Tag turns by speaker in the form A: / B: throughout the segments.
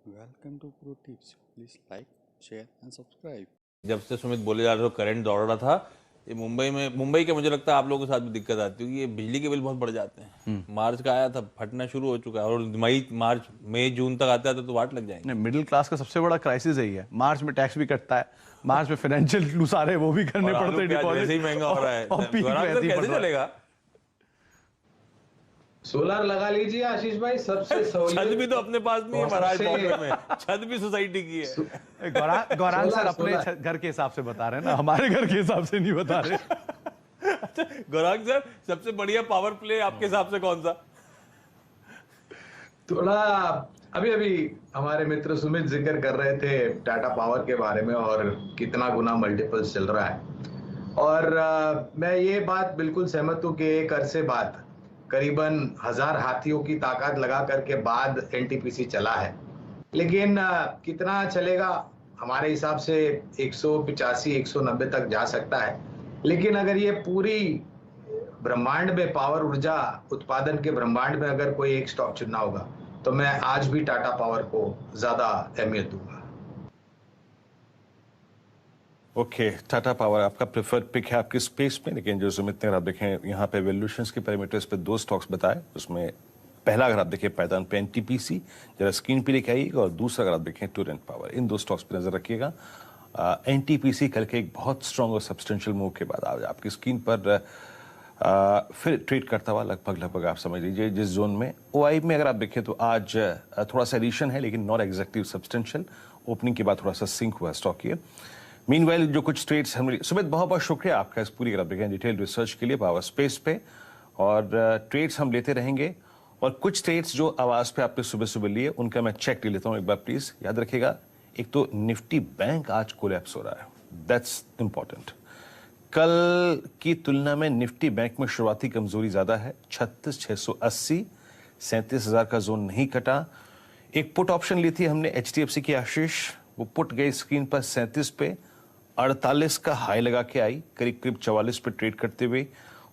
A: Welcome to Pro Tips. Please like, share and subscribe.
B: जब से सुमित बोले जा रहे हो करंट दौड़ रहा था, ये मुंबई के मुझे लगता है आप लोगों के साथ भी दिक्कत आती होगी। ये बिजली के बिल बहुत बढ़ जाते हैं। मार्च का आया था, फटना शुरू हो चुका है और मई जून तक आते आते तो वाट लग जाएंगे।
C: मिडिल क्लास का सबसे बड़ा क्राइसिस यही है। मार्च में टैक्स भी कटता है, मार्च में फाइनेंशियल लूस आ रहे वो भी करने पड़ते हैं, डिपॉजिट
B: वैसे ही महंगा हो रहा है। कैसे चलेगा?
D: सोलर लगा लीजिए आशीष भाई, सबसे
B: छत भी तो अपने पास नहीं है महाराज, बॉम्बे में छत भी सोसाइटी की है।
C: गौरांग सर अपने घर के हिसाब से बता रहे हैं ना, हमारे घर के हिसाब से नहीं बता रहे।
B: अच्छा गौरांग सर, सबसे बढ़िया पावर प्ले आपके हिसाब से कौन सा?
D: थोड़ा अभी हमारे मित्र सुमित जिक्र कर रहे थे टाटा पावर के बारे में और कितना गुना मल्टीपल्स चल रहा है। और मैं ये बात बिल्कुल सहमत हूँ कि एक अरसे बाद करीबन 1000 हाथियों की ताकत लगा करके बाद एनटीपीसी चला है, लेकिन कितना चलेगा? हमारे हिसाब से 185-190 तक जा सकता है। लेकिन अगर ये पूरी ब्रह्मांड में पावर ऊर्जा उत्पादन के ब्रह्मांड में अगर कोई एक स्टॉक चुनना होगा तो मैं आज भी टाटा पावर को ज्यादा अहमियत दूंगा।
E: ओके, टाटा पावर आपका प्रेफर्ड पिक है आपकी स्पेस में। लेकिन जो सुमित ने, अगर आप देखें यहाँ पे वैल्यूएशंस के पैरामीटर्स पे दो स्टॉक्स बताए, उसमें पहला अगर आप देखें पैदान पे एनटीपीसी जरा स्क्रीन पे लेके आइएगा, और दूसरा अगर आप देखें टोरेंट पावर। इन दो स्टॉक्स पे नजर रखिएगा। एनटीपीसी कल के एक बहुत स्ट्रॉन्ग और सब्सटेंशियल मूव के बाद आज आपकी स्क्रीन पर फिर ट्रेड करता हुआ लगभग आप समझ लीजिए जिस जोन में ओआई में अगर आप देखें तो आज थोड़ा सा एडिशन है, लेकिन नॉट एग्जैक्टली सब्सटेंशियल। ओपनिंग के बाद थोड़ा सा सिंक हुआ स्टॉक ये। मीनवाइल जो कुछ ट्रेड्स हम, सुमित बहुत बहुत शुक्रिया आपका इस पूरी अगर देखें डिटेल रिसर्च के लिए पावर स्पेस पे, और ट्रेड्स हम लेते रहेंगे। और कुछ ट्रेड्स जो आवाज पे आपने सुबह सुबह लिए उनका मैं चेक ले लेता हूं एक बार, प्लीज याद रखिएगा। एक तो निफ्टी बैंक आज कोलैप्स हो रहा है, दैट्स इंपॉर्टेंट। कल की तुलना में निफ्टी बैंक में शुरुआती कमजोरी ज्यादा है, 36,680, 37,000 का जोन नहीं कटा। एक पुट ऑप्शन ली थी हमने एचडीएफसी की आशीष, वो पुट गई स्क्रीन पर 37 पे, 48 का हाई लगा के आई, करीब 44 पे ट्रेड करते हुए।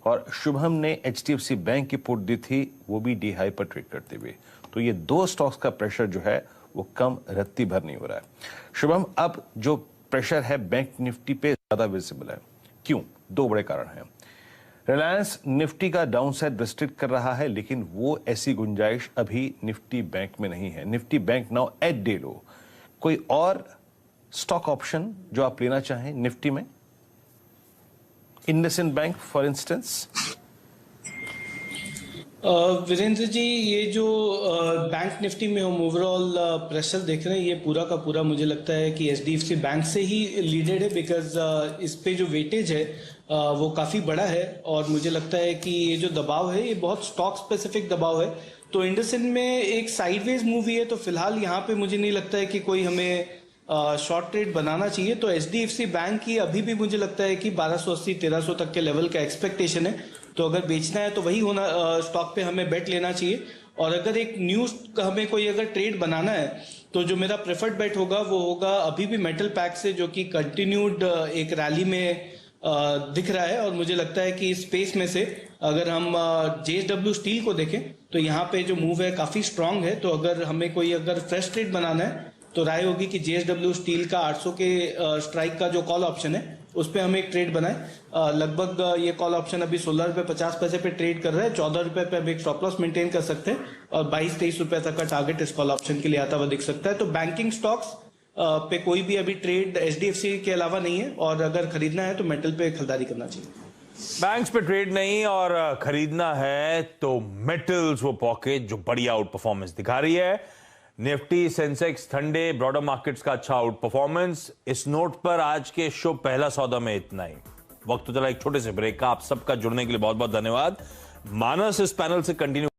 E: और शुभम ने एचडीएफसी बैंक की पुट दी थी, वो भी डी हाई पर ट्रेड करते हुए। तो ये दो स्टॉक्स का प्रेशर जो है वो कम रत्ती भर नहीं हो रहा है। शुभम, अब जो प्रेशर है बैंक निफ्टी पे ज्यादा विजिबल है, क्यों? दो बड़े कारण हैं। रिलायंस निफ्टी का डाउन साइड रिस्ट्रिक्ट कर रहा है, लेकिन वो ऐसी गुंजाइश अभी निफ्टी बैंक में नहीं है। Nifty bank now at day लो। कोई और स्टॉक ऑप्शन जो आप लेना चाहें निफ्टी में? IndusInd bank for instance.
F: Virendra ji, ये जो बैंक निफ्टी में हम ओवरऑल प्रेशर देख रहे हैं, ये पूरा का पूरा मुझे लगता है कि एचडीएफसी बैंक से ही लीडेड है, बिकॉज इस पे जो वेटेज है वो काफ़ी बड़ा है। और मुझे लगता है कि ये जो दबाव है ये बहुत स्टॉक स्पेसिफिक दबाव है। तो इंडसइंड में एक साइडवेज मूव है, तो फिलहाल यहाँ पे मुझे नहीं लगता है कि कोई हमें शॉर्ट ट्रेड बनाना चाहिए। तो एचडीएफसी बैंक की अभी भी मुझे लगता है कि 1280-1300 तक के लेवल का एक्सपेक्टेशन है। तो अगर बेचना है तो वही होना, स्टॉक पे हमें बेट लेना चाहिए। और अगर एक न्यू हमें कोई अगर ट्रेड बनाना है तो जो मेरा प्रेफर्ड बेट होगा वो होगा अभी भी मेटल पैक से, जो कि कंटिन्यूड एक रैली में दिख रहा है। और मुझे लगता है कि स्पेस में से अगर हम जेएसडब्ल्यू स्टील को देखें तो यहाँ पे जो मूव है काफी स्ट्रांग है। तो अगर हमें कोई अगर फ्रेश ट्रेड बनाना है तो राय होगी कि जेएसडब्ल्यू स्टील का 800 के स्ट्राइक का जो कॉल ऑप्शन है उस पर हम एक ट्रेड बनाए। लगभग ये कॉल ऑप्शन अभी 16 रुपये 50 पैसे पे ट्रेड कर रहा है। 14 रुपये पे हम एक स्टॉप लॉस मेंटेन कर सकते हैं और 22-23 रुपये तक का टारगेट इस कॉल ऑप्शन के लिए आता हुआ दिख सकता है। तो बैंकिंग स्टॉक्स पे कोई भी अभी ट्रेड एचडीएफसी के अलावा नहीं है, और अगर खरीदना है तो मेटल पे खरीदारी करना चाहिए।
B: बैंक्स पे ट्रेड नहीं और खरीदना है तो मेटल्स, वो पॉकेट जो बढ़िया आउट परफॉर्मेंस दिखा रही है। निफ्टी सेंसेक्स ठंडे, ब्रॉडर मार्केट्स का अच्छा आउट परफॉर्मेंस। इस नोट पर आज के शो पहला सौदा में इतना ही। वक्त तो चला एक छोटे से ब्रेक का। आप सबका जुड़ने के लिए बहुत बहुत धन्यवाद। मानस इस पैनल से कंटिन्यू